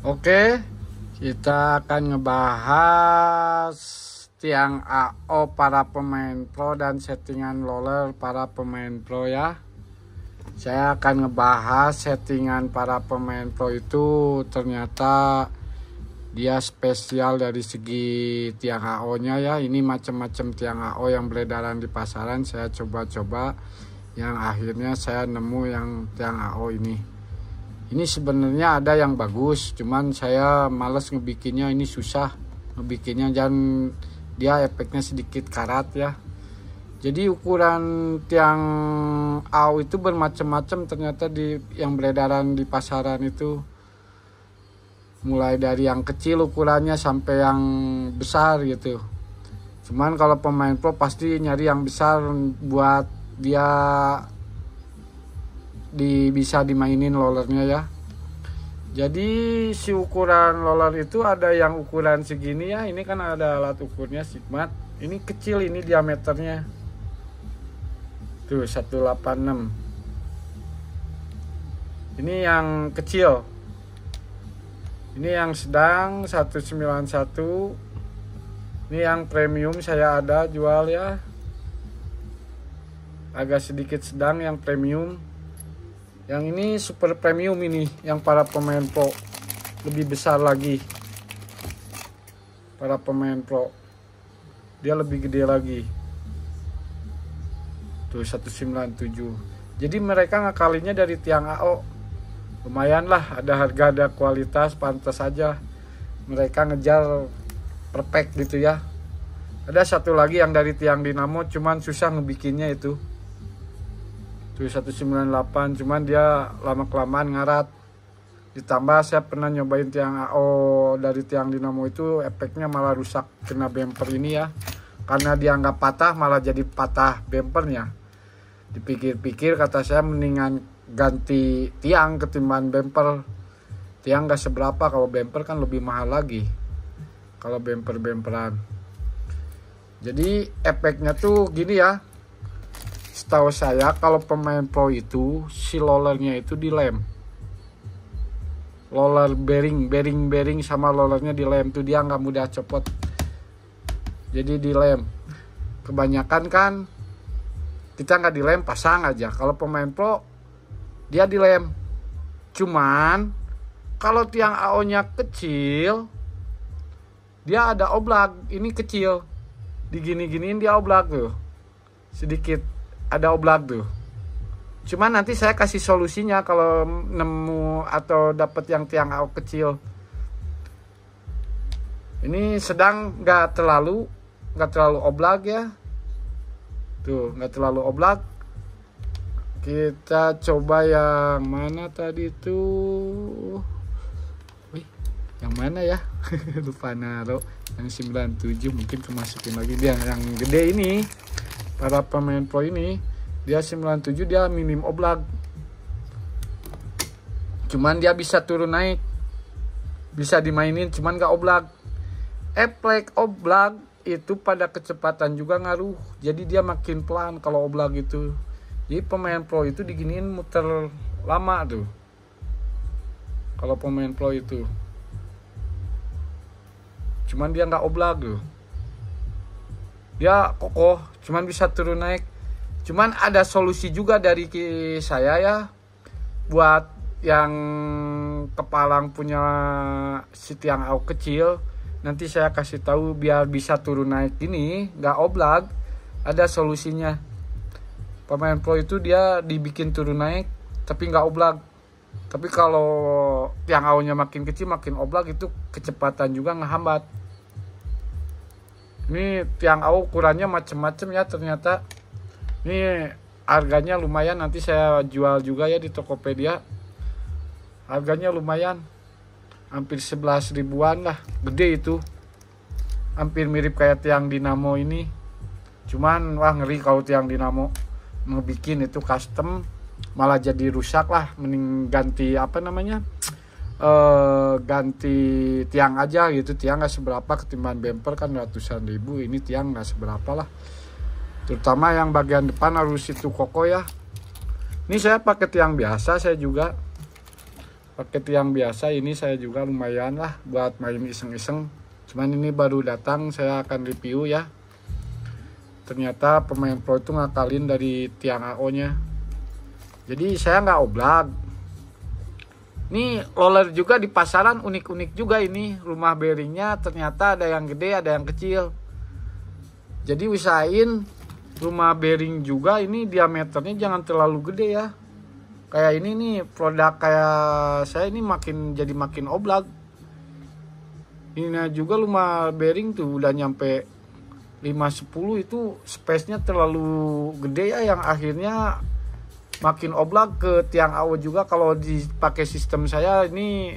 Oke, kita akan ngebahas tiang AO para pemain pro dan settingan roller para pemain pro ya. Saya akan ngebahas settingan para pemain pro itu ternyata dia spesial dari segi tiang AO nya ya. Ini macam-macam tiang AO yang beredaran di pasaran, saya coba-coba yang akhirnya saya nemu yang tiang AO ini. Ini sebenarnya ada yang bagus, cuman saya males ngebikinnya, ini susah ngebikinnya dan dia efeknya sedikit karat ya. Jadi ukuran tiang AO itu bermacam-macam ternyata yang beredaran di pasaran itu. Mulai dari yang kecil ukurannya sampai yang besar gitu. Cuman kalau pemain pro pasti nyari yang besar buat dia bisa dimainin rollernya ya. Jadi si ukuran roller itu ada yang ukuran segini ya. Ini kan ada alat ukurnya Sigmat. Ini kecil, ini diameternya tuh 186. Ini yang kecil. Ini yang sedang 191. Ini yang premium saya ada jual ya. Agak sedikit sedang yang premium. Yang ini super premium, ini yang para pemain pro, lebih besar lagi. Para pemain pro dia lebih gede lagi tuh 197. Jadi mereka ngakalinya dari tiang AO. Lumayan lah, ada harga, ada kualitas, pantas aja mereka ngejar perfect gitu ya. Ada satu lagi yang dari tiang dinamo, cuman susah ngebikinnya itu tuh 198, cuman dia lama-kelamaan ngarat. Ditambah saya pernah nyobain tiang AO dari tiang dinamo itu, efeknya malah rusak kena bumper ini ya. Karena dia nggak patah, malah jadi patah bumpernya. Dipikir-pikir kata saya mendingan ganti tiang ketimbang bumper. Tiang nggak seberapa, kalau bumper kan lebih mahal lagi kalau bumper-bumperan. Jadi efeknya tuh gini ya. Setahu saya kalau pemain pro itu si rollernya itu dilem. Roller bearing sama rollernya dilem tuh, dia nggak mudah copot. Jadi dilem. Kebanyakan kan kita nggak dilem, pasang aja. Kalau pemain pro dia dilem. Cuman kalau tiang AO-nya kecil, dia ada oblak. Ini kecil. Digini-giniin dia oblak tuh. Sedikit ada oblak tuh. Cuman nanti saya kasih solusinya kalau nemu atau dapat yang tiang AO kecil. Ini sedang nggak terlalu oblak ya. Tuh nggak terlalu oblak. Kita coba yang mana tadi tuh? Wih, yang mana ya? Lupa naruh. Yang 97 mungkin kemasukin lagi. Dia yang gede ini. Para pemain pro ini dia 97, dia minim oblak. Cuman dia bisa turun naik. Bisa dimainin cuman gak oblak. Efek oblak itu pada kecepatan juga ngaruh. Jadi dia makin pelan kalau oblak itu. Jadi pemain pro itu diginiin muter lama tuh. Kalau pemain pro itu. Cuman dia gak oblak tuh. Dia kokoh, cuman bisa turun naik. Cuman ada solusi juga dari saya ya, buat yang kepalang punya si tiang AO kecil. Nanti saya kasih tahu biar bisa turun naik ini, nggak oblak. Ada solusinya. Pemain pro itu dia dibikin turun naik, tapi nggak oblak. Tapi kalau tiang AO-nya makin kecil, makin oblak, itu kecepatan juga ngehambat. Ini tiang AO ukurannya macem-macem ya ternyata. Ini harganya lumayan, nanti saya jual juga ya di Tokopedia. Harganya lumayan, hampir 11 ribuan lah, gede itu. Hampir mirip kayak tiang dinamo ini. Cuman wah ngeri kalau tiang dinamo ngebikin itu custom malah jadi rusak lah. Mending ganti apa namanya, ganti tiang aja gitu. Tiang gak seberapa ketimbang bumper kan ratusan ribu. Ini tiang gak seberapa lah, terutama yang bagian depan harus itu kokoh ya. Ini saya pakai tiang biasa saya juga. pakai tiang biasa ini saya juga lumayan lah buat main iseng-iseng. Cuman ini baru datang, saya akan review ya. Ternyata pemain pro itu ngakalin dari tiang AO nya. Jadi saya nggak oblak. Ini roller juga di pasaran unik-unik juga ini. Rumah bearingnya ternyata ada yang gede ada yang kecil. Jadi usahain rumah bearing juga ini diameternya jangan terlalu gede ya. Kayak ini nih produk kayak saya ini makin oblak. Ini juga rumah bearing tuh udah nyampe 5-10 itu space-nya terlalu gede ya, yang akhirnya makin oblak ke tiang AO juga. Kalau dipakai sistem saya ini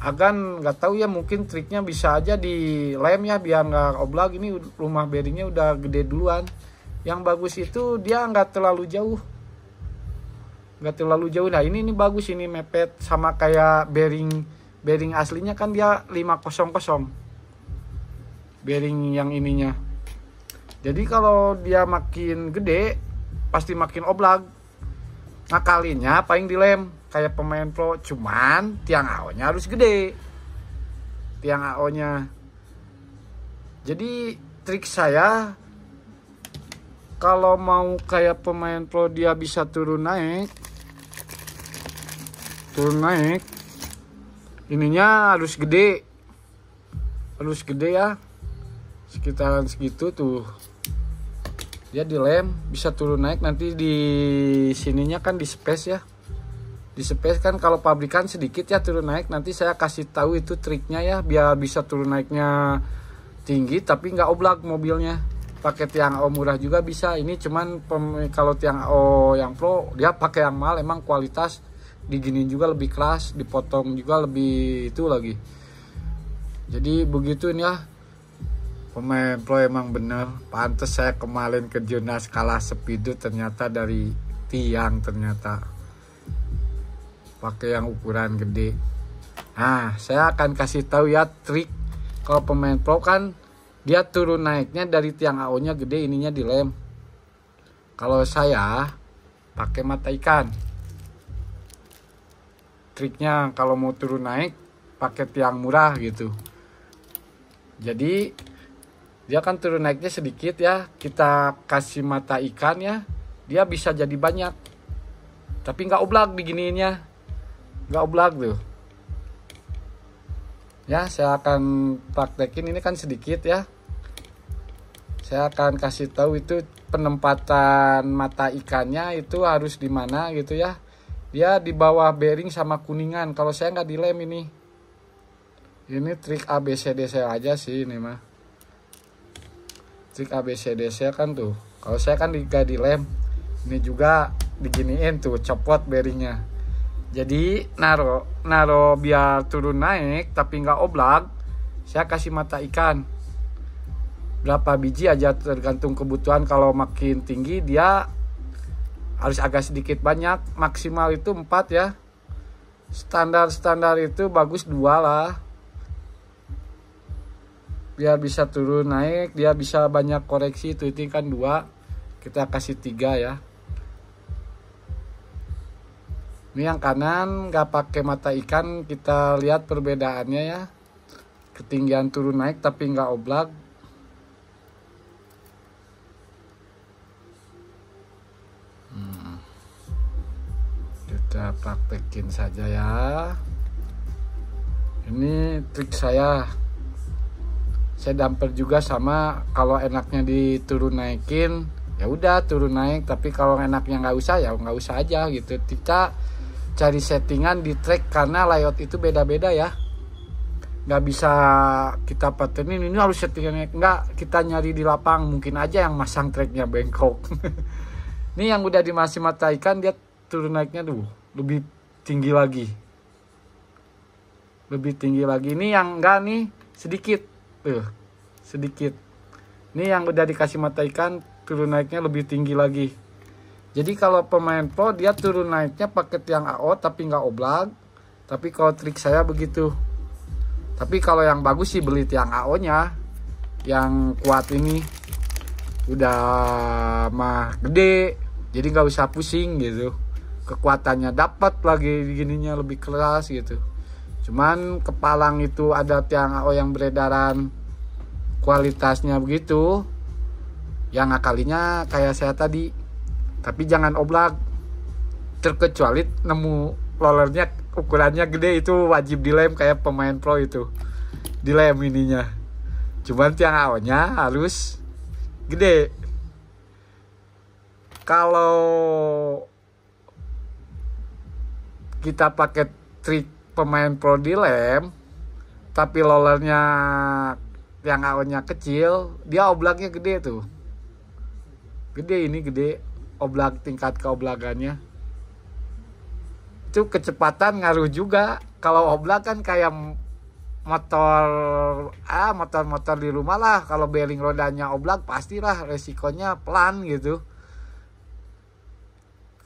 agan nggak tahu ya, mungkin triknya bisa aja di lem ya biar nggak oblak. Ini rumah bearingnya udah gede duluan. Yang bagus itu dia nggak terlalu jauh. Nah ini bagus, ini mepet sama kayak bearing aslinya kan dia 500 bearing yang ininya. Jadi kalau dia makin gede pasti makin oblak. Ngakalinnya paling dilem kayak pemain pro, cuman tiang AO nya harus gede, tiang AO nya. Jadi trik saya kalau mau kayak pemain pro dia bisa turun naik, ininya harus gede ya, sekitaran segitu tuh. Dia dilem bisa turun naik, nanti di sininya kan di space ya. Di space kan kalau pabrikan sedikit ya turun naik, nanti saya kasih tahu itu triknya ya biar bisa turun naiknya tinggi tapi nggak oblak mobilnya. Pakai tiang AO murah juga bisa. Ini cuman kalau tiang AO yang pro dia pakai yang mahal, emang kualitas diginin juga lebih keras, dipotong juga lebih itu lagi. Jadi begitu ini ya. Pemain pro emang bener. Pantes saya kemarin ke Jonas kalah speedo ternyata dari tiang, ternyata pakai yang ukuran gede. Nah, saya akan kasih tahu ya trik kalau pemain pro kan dia turun naiknya dari tiang AO nya gede, ininya dilem. Kalau saya pakai mata ikan. Triknya kalau mau turun naik pakai tiang murah gitu. Jadi dia kan turun naiknya sedikit ya, kita kasih mata ikan ya, dia bisa jadi banyak. Tapi nggak oblak diginiinnya, nggak oblak tuh. Ya saya akan praktekin, ini kan sedikit ya. Saya akan kasih tahu itu penempatan mata ikannya itu harus di mana gitu ya. Dia di bawah bearing sama kuningan. Kalau saya nggak dilem ini. Ini trik ABCD saya aja sih ini mah. Trik ABCD saya kan tuh. Kalau saya kan nggak dilem. Ini juga diginiin tuh, copot bearingnya. Jadi naro biar turun naik tapi nggak oblak. Saya kasih mata ikan. Berapa biji aja tergantung kebutuhan. Kalau makin tinggi dia harus agak sedikit banyak, maksimal itu 4 ya. Standar itu bagus 2 lah. Biar bisa turun naik, dia bisa banyak koreksi itu kan 2. Kita kasih 3 ya. Ini yang kanan nggak pakai mata ikan, kita lihat perbedaannya ya. Ketinggian turun naik tapi nggak oblak. Kita praktekin saja ya. Ini trik saya damper juga sama. Kalau enaknya diturun naikin ya udah turun naik, tapi kalau enaknya nggak usah ya nggak usah aja gitu. Kita cari settingan di track karena layout itu beda-beda ya. Nggak bisa kita patenin ini harus settingannya, nggak, kita nyari di lapang. Mungkin aja yang masang tracknya bengkok. Ini yang udah dimasih mata ikan dia turun naiknya tuh lebih tinggi lagi. Ini yang enggak nih sedikit tuh, sedikit. Ini yang udah dikasih mata ikan turun naiknya lebih tinggi lagi. Jadi kalau pemain pro dia turun naiknya pakai tiang AO tapi nggak oblak. Tapi kalau trik saya begitu. Tapi kalau yang bagus sih beli tiang AO nya yang kuat ini, udah mah gede, jadi nggak usah pusing gitu. kekuatannya dapat lagi, gininya lebih keras gitu. Cuman kepalang itu ada tiang AO yang beredaran kualitasnya begitu, yang ngakalinya kayak saya tadi. Tapi jangan oblak, terkecuali nemu rollernya ukurannya gede, itu wajib dilem kayak pemain pro itu, dilem ininya. Cuman tiang AO nya harus gede. Kalau kita pakai trik pemain pro dilem tapi rollernya yang AO nya kecil, dia oblaknya gede tuh, gede, ini gede oblak, tingkat keoblakannya itu kecepatan ngaruh juga. Kalau oblak kan kayak motor di rumah lah, kalau bearing rodanya oblak pastilah resikonya pelan gitu,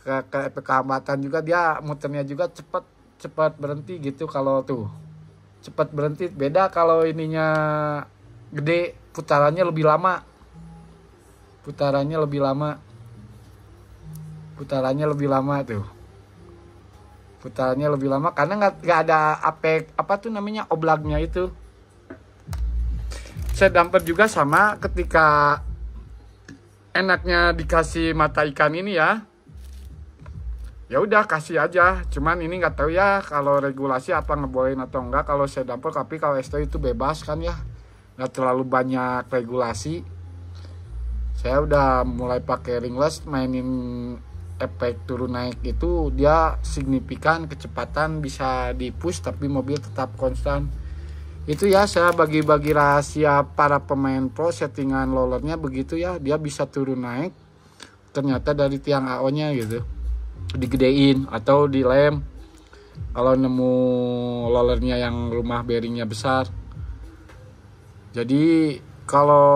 ke efek kehambatan juga, dia muternya juga cepat berhenti gitu. Kalau tuh cepat berhenti, beda kalau ininya gede, putarannya lebih lama karena nggak ada apa tuh namanya oblaknya itu. Saya damper juga sama, ketika enaknya dikasih mata ikan ini ya udah kasih aja. Cuman ini nggak tahu ya kalau regulasi apa ngebolehin atau enggak kalau saya damper. Tapi kalau STO itu bebas kan ya, nggak terlalu banyak regulasi. Saya udah mulai pakai ringless, mainin efek turun naik itu, dia signifikan kecepatan bisa di push tapi mobil tetap konstan. Itu ya, saya bagi-bagi rahasia para pemain pro settingan rollernya begitu ya. Dia bisa turun naik ternyata dari tiang AO nya gitu, digedein atau dilem kalau nemu rollernya yang rumah bearingnya besar. Jadi kalau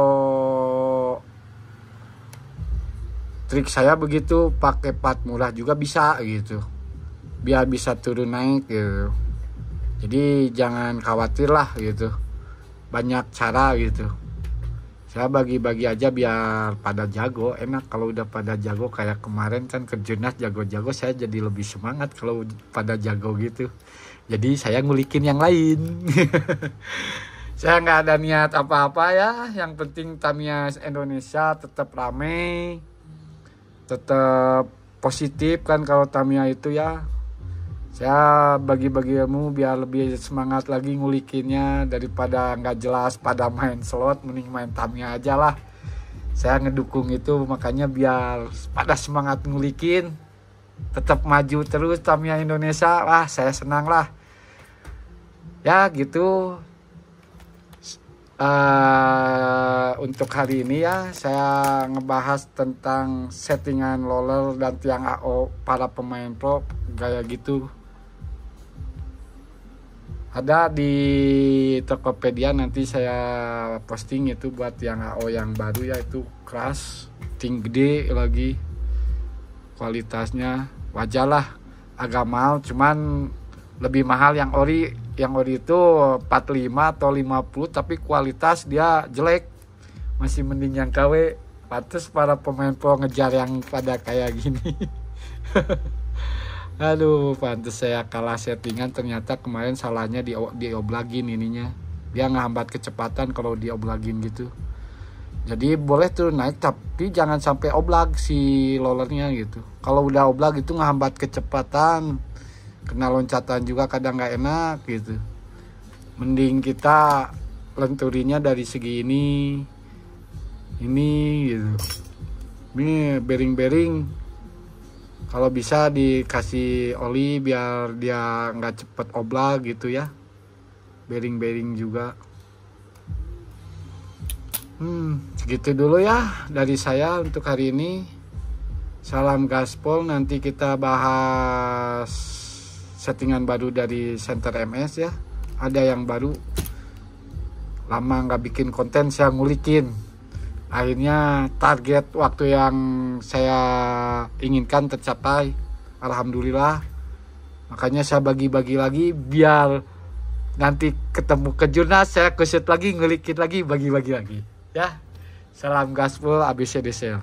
trik saya begitu, pakai part murah juga bisa gitu, biar bisa turun naik gitu. Jadi jangan khawatir lah gitu, banyak cara gitu. Saya bagi-bagi aja biar pada jago. Enak kalau udah pada jago, kayak kemarin kan ke Jurnas jago-jago, saya jadi lebih semangat kalau pada jago gitu. Jadi saya ngulikin yang lain. Saya nggak ada niat apa-apa ya, yang penting Tamiya Indonesia tetap rame, tetap positif kan kalau Tamiya itu ya. Saya bagi-bagi ilmu biar lebih semangat lagi ngulikinnya, daripada nggak jelas pada main slot, mending main Tamiya aja lah. Saya ngedukung itu, makanya biar pada semangat ngulikin, tetap maju terus Tamiya Indonesia. Wah, saya senang lah ya gitu. Untuk hari ini ya saya ngebahas tentang settingan roller dan tiang AO para pemain pro gaya gitu. Ada di Tokopedia, nanti saya posting itu buat tiang AO yang baru ya, itu keras, ting gede lagi, kualitasnya wajar lah, agak mahal, cuman lebih mahal yang ori. Yang ori itu 45 atau 50, tapi kualitas dia jelek, masih mending yang KW. Pantes para pemain pro ngejar yang pada kayak gini. Aduh, pantes saya kalah settingan. Ternyata kemarin salahnya di oblagin ininya, dia ngehambat kecepatan kalau di oblagin gitu. Jadi boleh tuh naik, tapi jangan sampai oblag si rollernya gitu. Kalau udah oblag itu ngehambat kecepatan, kena loncatan juga kadang nggak enak gitu. Mending kita lenturinya dari segi ini gitu. Ini bearing kalau bisa dikasih oli biar dia nggak cepet oblag gitu ya, bearing juga. Segitu dulu ya dari saya untuk hari ini. Salam gaspol. Nanti kita bahas settingan baru dari Center MS ya. Ada yang baru, lama nggak bikin konten, saya ngulikin. Akhirnya target waktu yang saya inginkan tercapai, alhamdulillah. Makanya saya bagi-bagi lagi biar nanti ketemu ke Jurnas saya kusut lagi, ngulikin lagi, bagi-bagi lagi ya. Salam gaspol, ABCD Sel.